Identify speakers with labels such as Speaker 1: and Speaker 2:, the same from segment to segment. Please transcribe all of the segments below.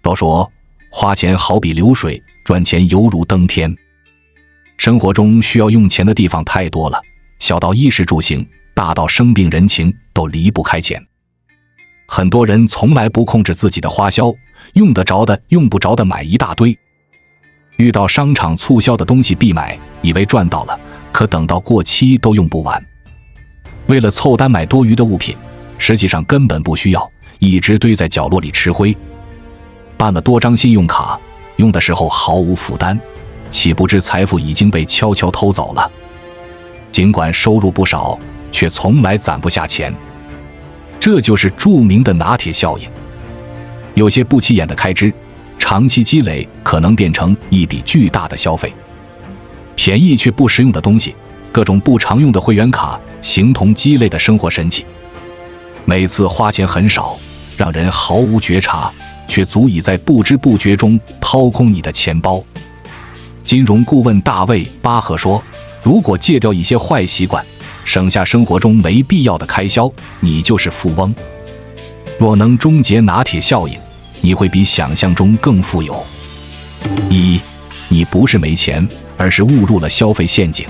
Speaker 1: 要说花钱好比流水，赚钱犹如登天。生活中需要用钱的地方太多了，小到衣食住行，大到生病人情，都离不开钱。很多人从来不控制自己的花销，用得着的用不着的买一大堆。遇到商场促销的东西必买，以为赚到了，可等到过期都用不完。为了凑单买多余的物品，实际上根本不需要，一直堆在角落里吃灰。办了多张信用卡，用的时候毫无负担，岂不知财富已经被悄悄偷走了。尽管收入不少，却从来攒不下钱。这就是著名的拿铁效应。有些不起眼的开支，长期积累可能变成一笔巨大的消费。便宜却不实用的东西，各种不常用的会员卡，形同鸡肋的生活神器。每次花钱很少，让人毫无觉察，却足以在不知不觉中掏空你的钱包。金融顾问大卫·巴赫说，如果戒掉一些坏习惯，省下生活中没必要的开销，你就是富翁。若能终结拿铁效应，你会比想象中更富有。一，你不是没钱，而是误入了消费陷阱。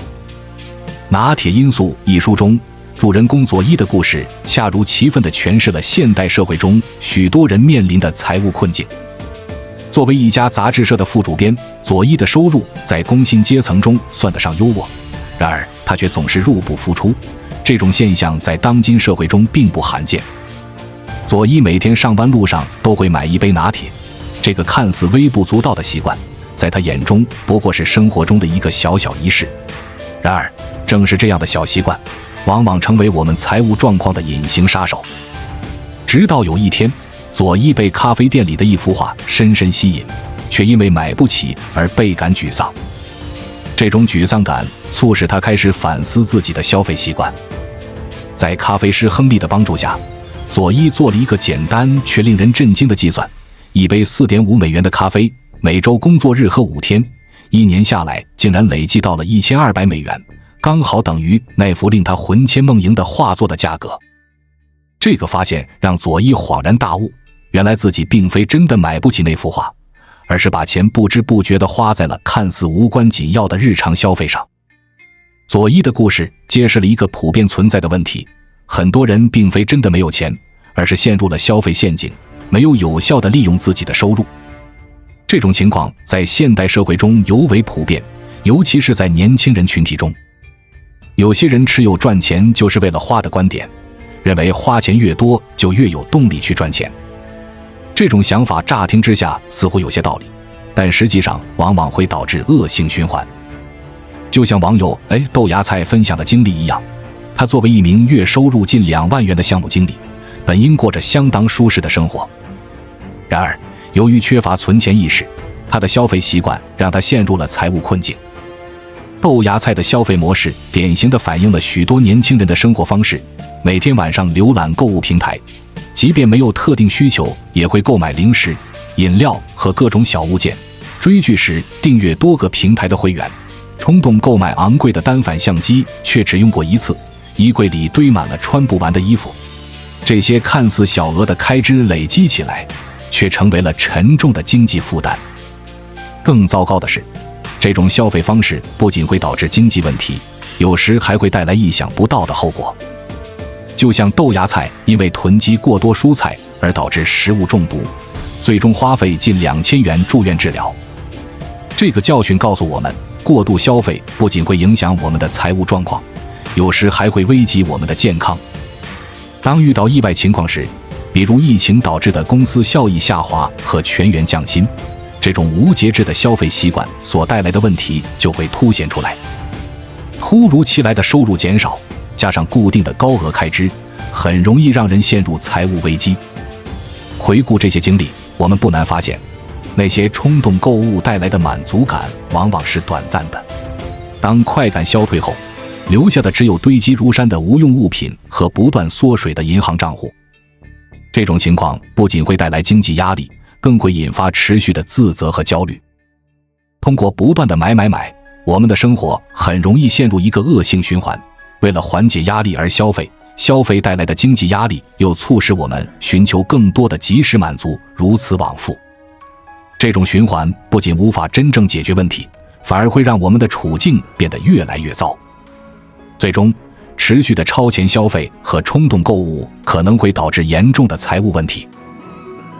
Speaker 1: 拿铁因素一书中，主人公佐伊的故事恰如其分地诠释了现代社会中许多人面临的财务困境。作为一家杂志社的副主编，佐伊的收入在工薪阶层中算得上优渥，然而他却总是入不敷出，这种现象在当今社会中并不罕见。佐伊每天上班路上都会买一杯拿铁，这个看似微不足道的习惯，在他眼中不过是生活中的一个小小仪式。然而正是这样的小习惯，往往成为我们财务状况的隐形杀手。直到有一天，佐伊被咖啡店里的一幅画深深吸引，却因为买不起而倍感沮丧。这种沮丧感促使他开始反思自己的消费习惯。在咖啡师亨利的帮助下，佐伊做了一个简单却令人震惊的计算：一杯4.5美元的咖啡，每周工作日喝5天，1年下来竟然累计到了1200美元，刚好等于那幅令他魂牵梦萦的画作的价格。这个发现让佐伊恍然大悟，原来自己并非真的买不起那幅画，而是把钱不知不觉地花在了看似无关紧要的日常消费上。佐伊的故事揭示了一个普遍存在的问题：很多人并非真的没有钱，而是陷入了消费陷阱，没有有效地利用自己的收入。这种情况在现代社会中尤为普遍，尤其是在年轻人群体中。有些人持有赚钱就是为了花的观点，认为花钱越多就越有动力去赚钱。这种想法乍听之下似乎有些道理，但实际上往往会导致恶性循环。就像网友豆芽菜分享的经历一样，他作为一名月收入近2万元的项目经理，本应过着相当舒适的生活。然而由于缺乏存钱意识，他的消费习惯让他陷入了财务困境。豆芽菜的消费模式典型地反映了许多年轻人的生活方式，每天晚上浏览购物平台，即便没有特定需求，也会购买零食、饮料和各种小物件。追剧时订阅多个平台的会员，冲动购买昂贵的单反相机，却只用过一次。衣柜里堆满了穿不完的衣服。这些看似小额的开支累积起来，却成为了沉重的经济负担。更糟糕的是，这种消费方式不仅会导致经济问题，有时还会带来意想不到的后果。就像豆芽菜因为囤积过多蔬菜而导致食物中毒，最终花费近2000元住院治疗。这个教训告诉我们，过度消费不仅会影响我们的财务状况，有时还会危及我们的健康。当遇到意外情况时，比如疫情导致的公司效益下滑和全员降薪，这种无节制的消费习惯所带来的问题就会凸显出来。突如其来的收入减少，加上固定的高额开支，很容易让人陷入财务危机。回顾这些经历，我们不难发现，那些冲动购物带来的满足感往往是短暂的。当快感消退后，留下的只有堆积如山的无用物品和不断缩水的银行账户。这种情况不仅会带来经济压力，更会引发持续的自责和焦虑。通过不断的买，我们的生活很容易陷入一个恶性循环。为了缓解压力而消费，消费带来的经济压力又促使我们寻求更多的及时满足，如此往复。这种循环不仅无法真正解决问题，反而会让我们的处境变得越来越糟。最终，持续的超前消费和冲动购物可能会导致严重的财务问题。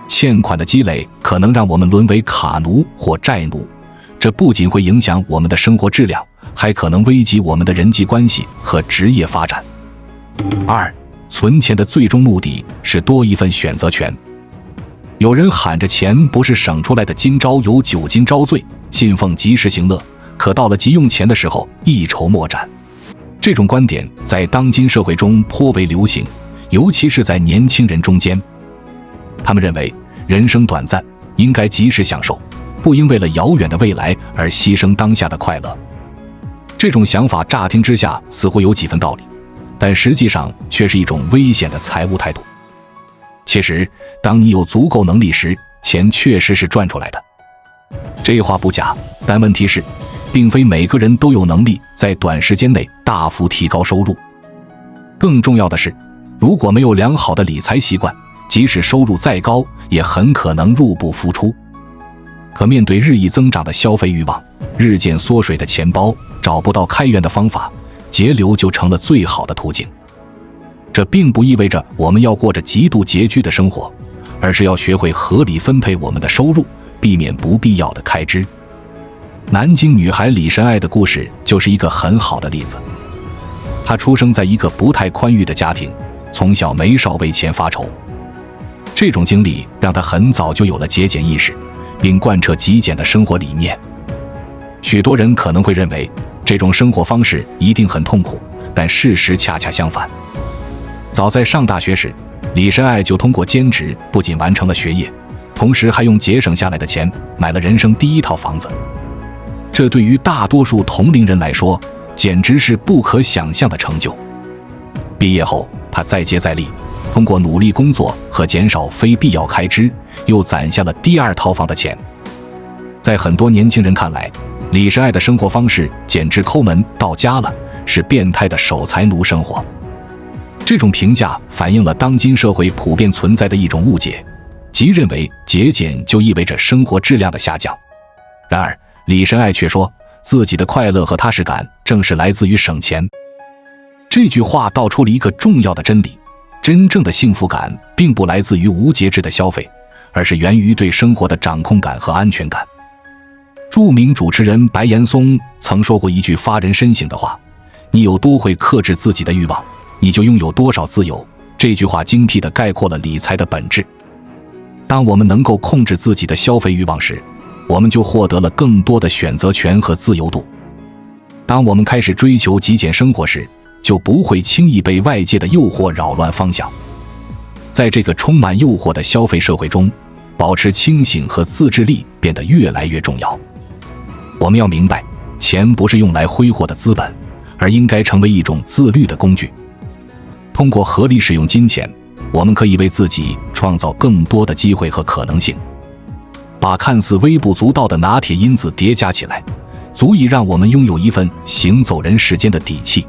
Speaker 1: 欠款的积累可能让我们沦为卡奴或债奴，这不仅会影响我们的生活质量，还可能危及我们的人际关系和职业发展。2. 存钱的最终目的是多一份选择权。有人喊着钱不是省出来的，今朝有酒今朝醉，信奉及时行乐，可到了急用钱的时候一筹莫展。这种观点在当今社会中颇为流行，尤其是在年轻人中间。他们认为人生短暂，应该及时享受，不应为了遥远的未来而牺牲当下的快乐。这种想法乍听之下似乎有几分道理，但实际上却是一种危险的财务态度。其实，当你有足够能力时，钱确实是赚出来的。这话不假，但问题是，并非每个人都有能力在短时间内大幅提高收入。更重要的是，如果没有良好的理财习惯，即使收入再高，也很可能入不敷出。可面对日益增长的消费欲望，日渐缩水的钱包，找不到开源的方法，节流就成了最好的途径。这并不意味着我们要过着极度拮据的生活，而是要学会合理分配我们的收入，避免不必要的开支。南京女孩李神爱的故事就是一个很好的例子。她出生在一个不太宽裕的家庭，从小没少为钱发愁。这种经历让她很早就有了节俭意识，并贯彻极简的生活理念。许多人可能会认为这种生活方式一定很痛苦，但事实恰恰相反。早在上大学时，李神爱就通过兼职不仅完成了学业，同时还用节省下来的钱买了人生第一套房子。这对于大多数同龄人来说，简直是不可想象的成就。毕业后，他再接再厉，通过努力工作和减少非必要开支，又攒下了第二套房的钱。在很多年轻人看来，李神爱的生活方式简直抠门到家了，是变态的守财奴生活。这种评价反映了当今社会普遍存在的一种误解，即认为节俭就意味着生活质量的下降。然而，李神爱却说，自己的快乐和踏实感正是来自于省钱。这句话道出了一个重要的真理：真正的幸福感并不来自于无节制的消费，而是源于对生活的掌控感和安全感。著名主持人白岩松曾说过一句发人深省的话：你有多会克制自己的欲望，你就拥有多少自由。这句话精辟地概括了理财的本质。当我们能够控制自己的消费欲望时，我们就获得了更多的选择权和自由度。当我们开始追求极简生活时，就不会轻易被外界的诱惑扰乱方向。在这个充满诱惑的消费社会中，保持清醒和自制力变得越来越重要。我们要明白，钱不是用来挥霍的资本，而应该成为一种自律的工具。通过合理使用金钱，我们可以为自己创造更多的机会和可能性。把看似微不足道的拿铁因子叠加起来，足以让我们拥有一份行走人世间的底气。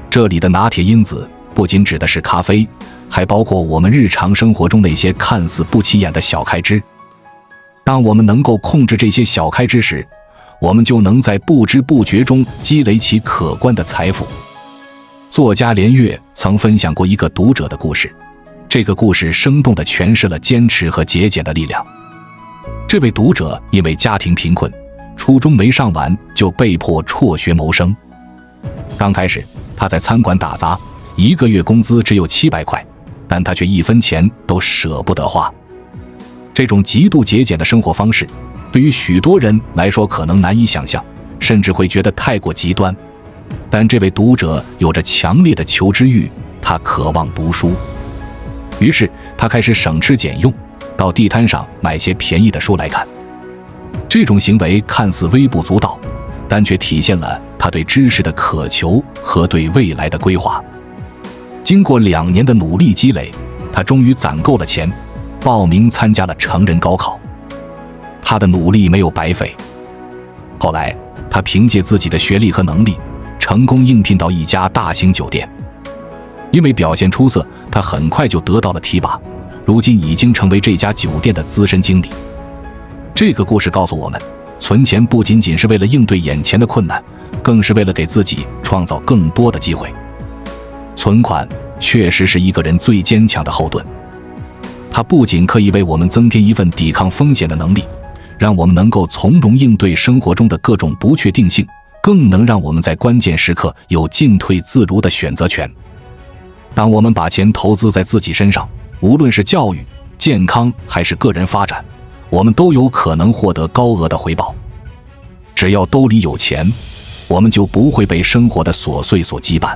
Speaker 1: 这里的拿铁因子不仅指的是咖啡，还包括我们日常生活中那些看似不起眼的小开支。当我们能够控制这些小开支时，我们就能在不知不觉中积累起可观的财富。作家连岳曾分享过一个读者的故事，这个故事生动地诠释了坚持和节俭的力量。这位读者因为家庭贫困，初中没上完就被迫辍学谋生。刚开始他在餐馆打杂，一个月工资只有700块，但他却一分钱都舍不得花。这种极度节俭的生活方式，对于许多人来说可能难以想象，甚至会觉得太过极端。但这位读者有着强烈的求知欲，他渴望读书。于是他开始省吃俭用，到地摊上买些便宜的书来看。这种行为看似微不足道，但却体现了他对知识的渴求和对未来的规划。经过2年的努力积累，他终于攒够了钱，报名参加了成人高考。他的努力没有白费。后来他凭借自己的学历和能力，成功应聘到一家大型酒店。因为表现出色，他很快就得到了提拔，如今已经成为这家酒店的资深经理。这个故事告诉我们，存钱不仅仅是为了应对眼前的困难，更是为了给自己创造更多的机会。存款确实是一个人最坚强的后盾，它不仅可以为我们增添一份抵抗风险的能力，让我们能够从容应对生活中的各种不确定性，更能让我们在关键时刻有进退自如的选择权。当我们把钱投资在自己身上，无论是教育、健康还是个人发展，我们都有可能获得高额的回报。只要兜里有钱，我们就不会被生活的琐碎所羁绊。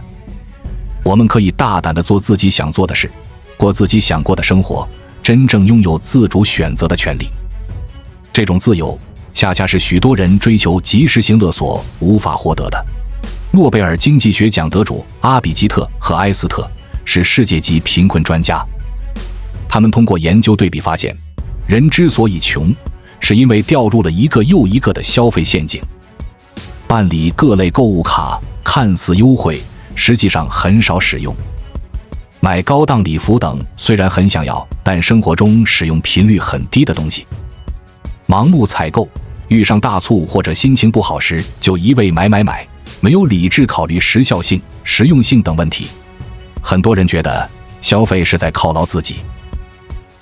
Speaker 1: 我们可以大胆地做自己想做的事，过自己想过的生活，真正拥有自主选择的权利。这种自由，恰恰是许多人追求及时行乐所无法获得的。诺贝尔经济学奖得主阿比基特和埃斯特是世界级贫困专家，他们通过研究对比发现，人之所以穷，是因为掉入了一个又一个的消费陷阱。办理各类购物卡看似优惠，实际上很少使用。买高档礼服等虽然很想要，但生活中使用频率很低的东西。盲目采购，遇上大促或者心情不好时就一味买，没有理智考虑时效性、实用性等问题。很多人觉得消费是在犒劳自己，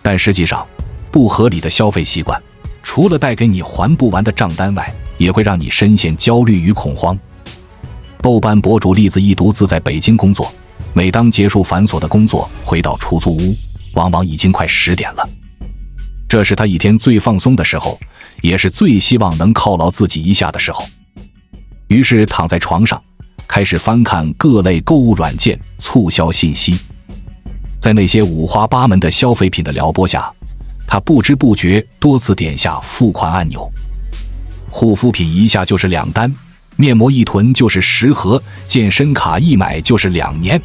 Speaker 1: 但实际上，不合理的消费习惯，除了带给你还不完的账单外，也会让你深陷焦虑与恐慌。豆瓣博主栗子一独自在北京工作，每当结束繁琐的工作，回到出租屋，往往已经快10点了。这是他一天最放松的时候，也是最希望能犒劳自己一下的时候。于是躺在床上，开始翻看各类购物软件促销信息。在那些五花八门的消费品的撩拨下，他不知不觉多次点下付款按钮。护肤品一下就是2单，面膜一囤就是10盒，健身卡一买就是2年。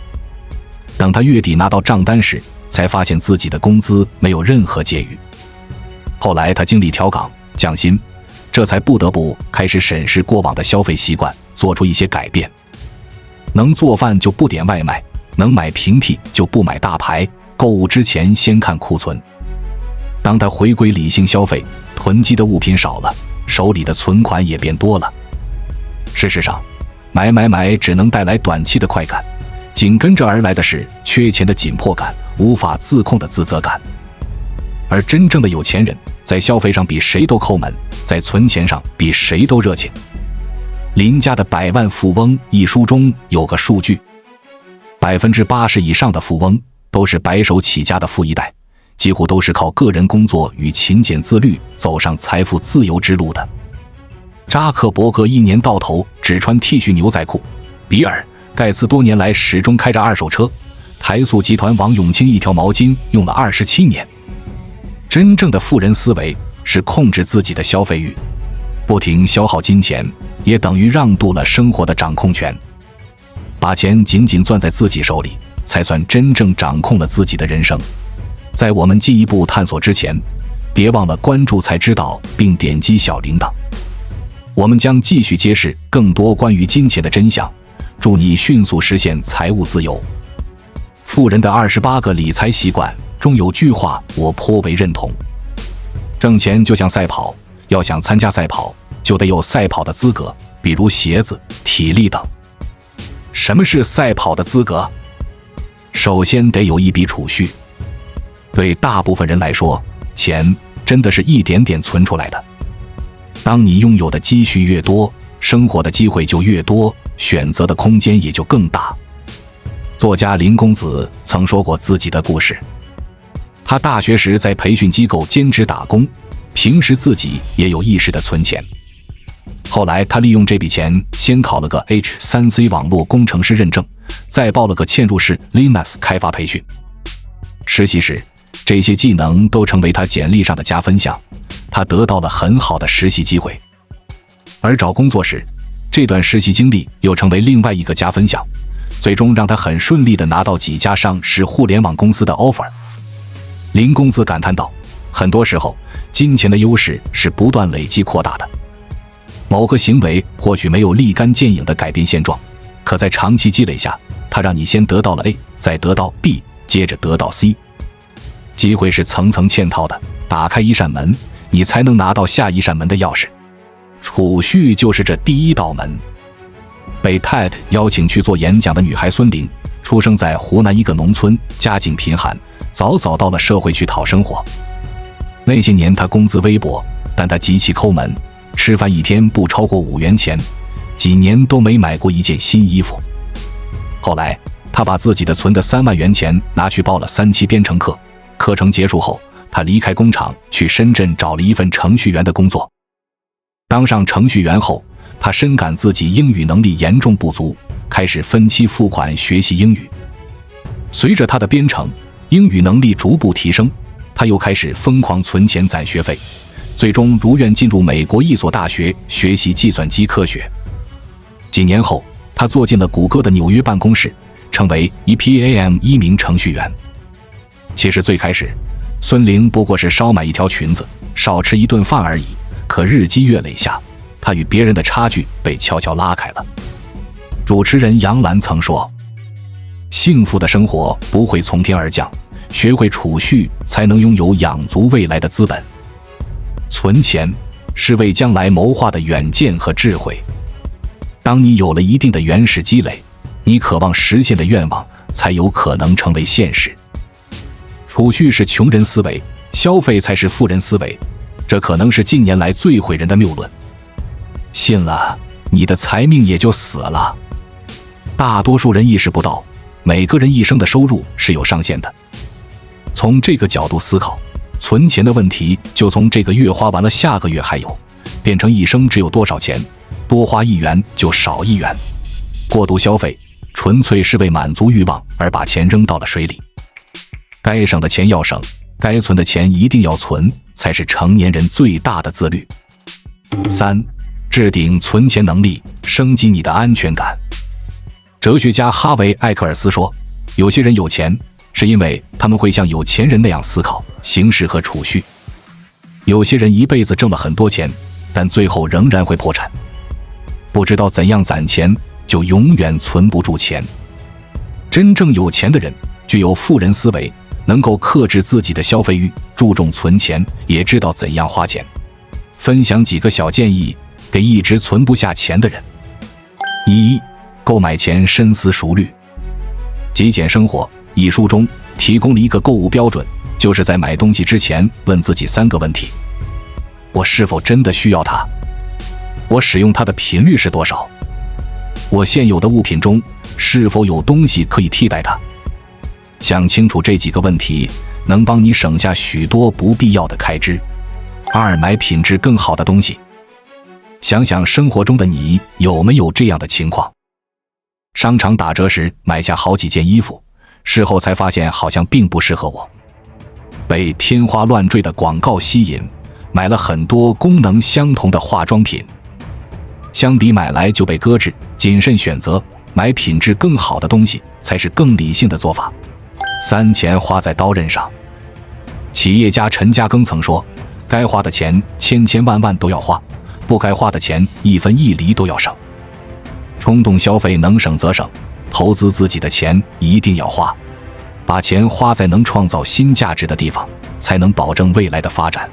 Speaker 1: 等他月底拿到账单时，才发现自己的工资没有任何结余。后来他经历调岗、降薪，这才不得不开始审视过往的消费习惯，做出一些改变。能做饭就不点外卖，能买平替就不买大牌，购物之前先看库存。当他回归理性消费，囤积的物品少了，手里的存款也变多了。事实上，买只能带来短期的快感，紧跟着而来的是缺钱的紧迫感，无法自控的自责感。而真正的有钱人，在消费上比谁都抠门，在存钱上比谁都热情。林家的《百万富翁》一书中有个数据，80%以上的富翁都是白手起家的富一代，几乎都是靠个人工作与勤俭自律走上财富自由之路的。扎克伯格一年到头只穿 T 恤牛仔裤，比尔盖茨多年来始终开着2手车，台塑集团王永庆一条毛巾用了27年。真正的富人思维是控制自己的消费欲，不停消耗金钱，也等于让渡了生活的掌控权。把钱紧紧攥在自己手里，才算真正掌控了自己的人生。在我们进一步探索之前，别忘了关注才知道并点击小铃铛。我们将继续揭示更多关于金钱的真相，祝你迅速实现财务自由。富人的28个理财习惯中有句话我颇为认同：挣钱就像赛跑，要想参加赛跑，就得有赛跑的资格，比如鞋子、体力等。什么是赛跑的资格？首先得有一笔储蓄。对大部分人来说，钱真的是一点点存出来的。当你拥有的积蓄越多，生活的机会就越多，选择的空间也就更大。作家林公子曾说过自己的故事，他大学时在培训机构兼职打工，平时自己也有意识地存钱。后来他利用这笔钱先考了个 H3C 网络工程师认证，再报了个嵌入式 Linux 开发培训。实习时，这些技能都成为他简历上的加分项，他得到了很好的实习机会。而找工作时，这段实习经历又成为另外一个加分项，最终让他很顺利地拿到几家上市互联网公司的 offer。林公子感叹道，很多时候金钱的优势是不断累积扩大的。某个行为或许没有立竿见影地改变现状，可在长期积累下，它让你先得到了 A， 再得到 B， 接着得到 C。 机会是层层嵌套的，打开一扇门，你才能拿到下一扇门的钥匙。储蓄就是这第一道门。被 TED 邀请去做演讲的女孩孙玲，出生在湖南一个农村，家境贫寒，早早到了社会去讨生活。那些年她工资微薄，但她极其抠门，吃饭一天不超过5元钱，几年都没买过一件新衣服。后来她把自己的存的3万元钱拿去报了3期编程课，课程结束后，她离开工厂去深圳找了一份程序员的工作。当上程序员后，他深感自己英语能力严重不足，开始分期付款学习英语。随着他的编程，英语能力逐步提升，他又开始疯狂存钱攒学费，最终如愿进入美国一所大学学习计算机科学。几年后，他做进了谷歌的纽约办公室，成为 EPAM 1名程序员。其实最开始，孙玲不过是少买一条裙子，少吃一顿饭而已，可日积月累下，他与别人的差距被悄悄拉开了。主持人杨澜曾说，幸福的生活不会从天而降，学会储蓄才能拥有养足未来的资本。存钱是为将来谋划的远见和智慧。当你有了一定的原始积累，你渴望实现的愿望才有可能成为现实。储蓄是穷人思维，消费才是富人思维，这可能是近年来最毁人的谬论。信了，你的财命也就死了。大多数人意识不到，每个人一生的收入是有上限的。从这个角度思考，存钱的问题就从这个月花完了下个月还有，变成一生只有多少钱，多花1元就少1元。过度消费纯粹是为满足欲望而把钱扔到了水里。该省的钱要省，该存的钱一定要存，才是成年人最大的自律。3. 置顶存钱能力，升级你的安全感。哲学家哈维·艾克尔斯说，有些人有钱是因为他们会像有钱人那样思考、行事和储蓄。有些人一辈子挣了很多钱，但最后仍然会破产。不知道怎样攒钱，就永远存不住钱。真正有钱的人具有富人思维，能够克制自己的消费欲，注重存钱，也知道怎样花钱。分享几个小建议给一直存不下钱的人。1. 购买前深思熟虑。极简生活一书中提供了一个购物标准，就是在买东西之前问自己3个问题：我是否真的需要它？我使用它的频率是多少？我现有的物品中是否有东西可以替代它？想清楚这几个问题，能帮你省下许多不必要的开支。2. 买品质更好的东西。想想生活中的你有没有这样的情况？商场打折时买下好几件衣服，事后才发现好像并不适合我。被天花乱坠的广告吸引，买了很多功能相同的化妆品。相比买来就被搁置，谨慎选择，买品质更好的东西才是更理性的做法。3. 钱花在刀刃上。企业家陈嘉庚曾说，该花的钱千千万万都要花，不该花的钱1分1厘都要省。冲动消费能省则省，投资自己的钱一定要花，把钱花在能创造新价值的地方，才能保证未来的发展。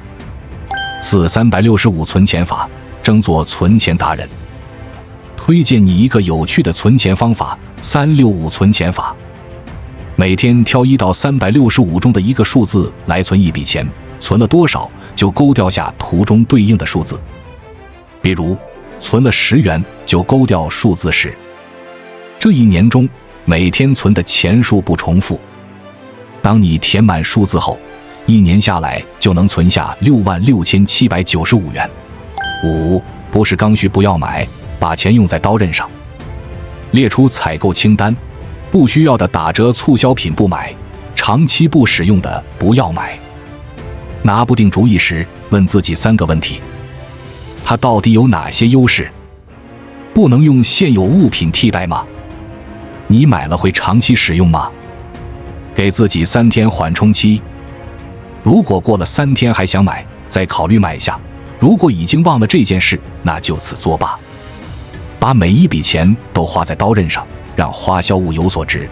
Speaker 1: 4. 365存钱法，争做存钱达人。推荐你一个有趣的存钱方法：365存钱法。每天挑1到365中的一个数字来存一笔钱，存了多少就勾掉下图中对应的数字。比如存了10元，就勾掉数字10。这一年中，每天存的钱数不重复。当你填满数字后，1年下来就能存下66795元。5. 不是刚需不要买，把钱用在刀刃上。列出采购清单，不需要的打折促销品不买，长期不使用的不要买。拿不定主意时，问自己3个问题：它到底有哪些优势？不能用现有物品替代吗？你买了会长期使用吗？给自己3天缓冲期，如果过了3天还想买，再考虑买下；如果已经忘了这件事，那就此作罢。把每一笔钱都花在刀刃上，让花销物有所值。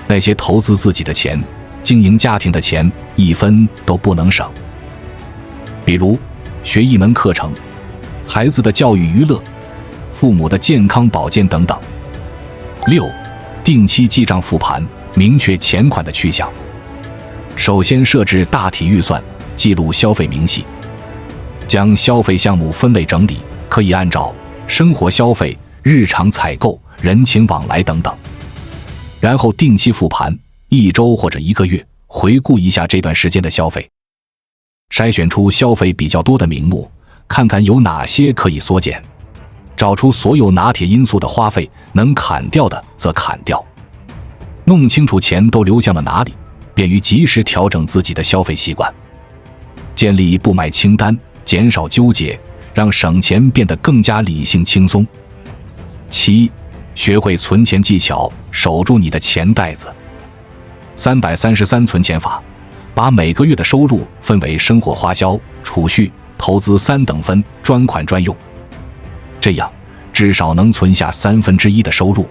Speaker 1: 那些投资自己的钱、经营家庭的钱，1分都不能省。比如学一门课程、孩子的教育娱乐、父母的健康保健等等。6. 定期记账复盘，明确钱款的去向。首先设置大体预算，记录消费明细，将消费项目分类整理，可以按照生活消费、日常采购、人情往来等等。然后定期复盘，1周或者1个月，回顾一下这段时间的消费，筛选出消费比较多的名目，看看有哪些可以缩减，找出所有拿铁因素的花费，能砍掉的则砍掉，弄清楚钱都流向了哪里，便于及时调整自己的消费习惯。建立不买清单，减少纠结，让省钱变得更加理性轻松。7. 学会存钱技巧，守住你的钱袋子。333存钱法，把每个月的收入分为生活花销、储蓄、投资3等分，专款专用，这样至少能存下1/3的收入。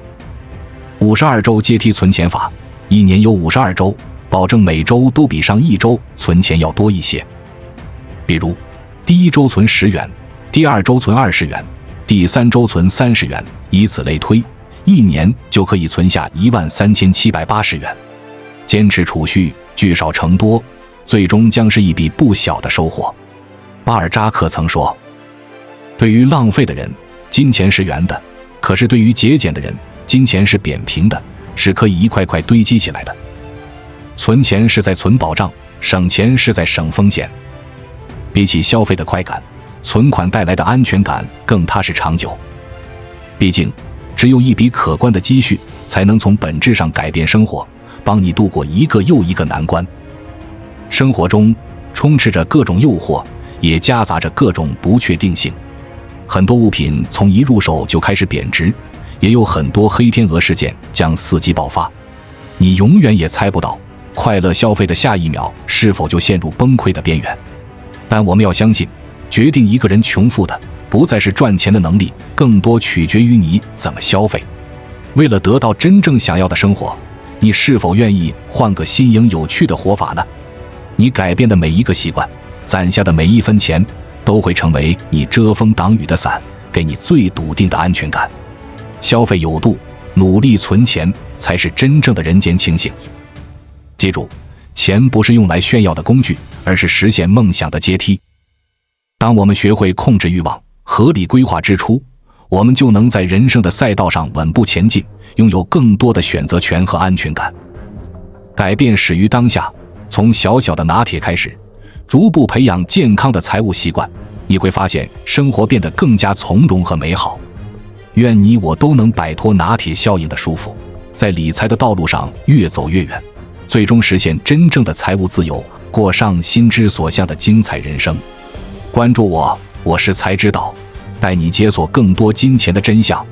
Speaker 1: 52周阶梯存钱法，一年有52周，保证每周都比上一周存钱要多一些。比如第1周存10元，第2周存20元，第3周存30元，以此类推，一年就可以存下13780元。坚持储蓄，聚少成多，最终将是一笔不小的收获。巴尔扎克曾说，对于浪费的人，金钱是圆的；可是对于节俭的人，金钱是扁平的，是可以一块块堆积起来的。存钱是在存保障，省钱是在省风险。比起消费的快感，存款带来的安全感更踏实长久。毕竟，只有一笔可观的积蓄，才能从本质上改变生活，帮你度过一个又一个难关。生活中充斥着各种诱惑，也夹杂着各种不确定性。很多物品从一入手就开始贬值，也有很多黑天鹅事件将伺机爆发。你永远也猜不到，快乐消费的下一秒是否就陷入崩溃的边缘。但我们要相信，决定一个人穷富的，不再是赚钱的能力，更多取决于你怎么消费。为了得到真正想要的生活，你是否愿意换个新颖有趣的活法呢？你改变的每一个习惯，攒下的每一分钱，都会成为你遮风挡雨的伞，给你最笃定的安全感。消费有度，努力存钱，才是真正的人间清醒。记住，钱不是用来炫耀的工具，而是实现梦想的阶梯。当我们学会控制欲望，合理规划支出，我们就能在人生的赛道上稳步前进，拥有更多的选择权和安全感。改变始于当下，从小小的拿铁开始，逐步培养健康的财务习惯，你会发现生活变得更加从容和美好。愿你我都能摆脱拿铁效应的束缚，在理财的道路上越走越远，最终实现真正的财务自由，过上心之所向的精彩人生。关注我，我是财之道，带你解锁更多金钱的真相。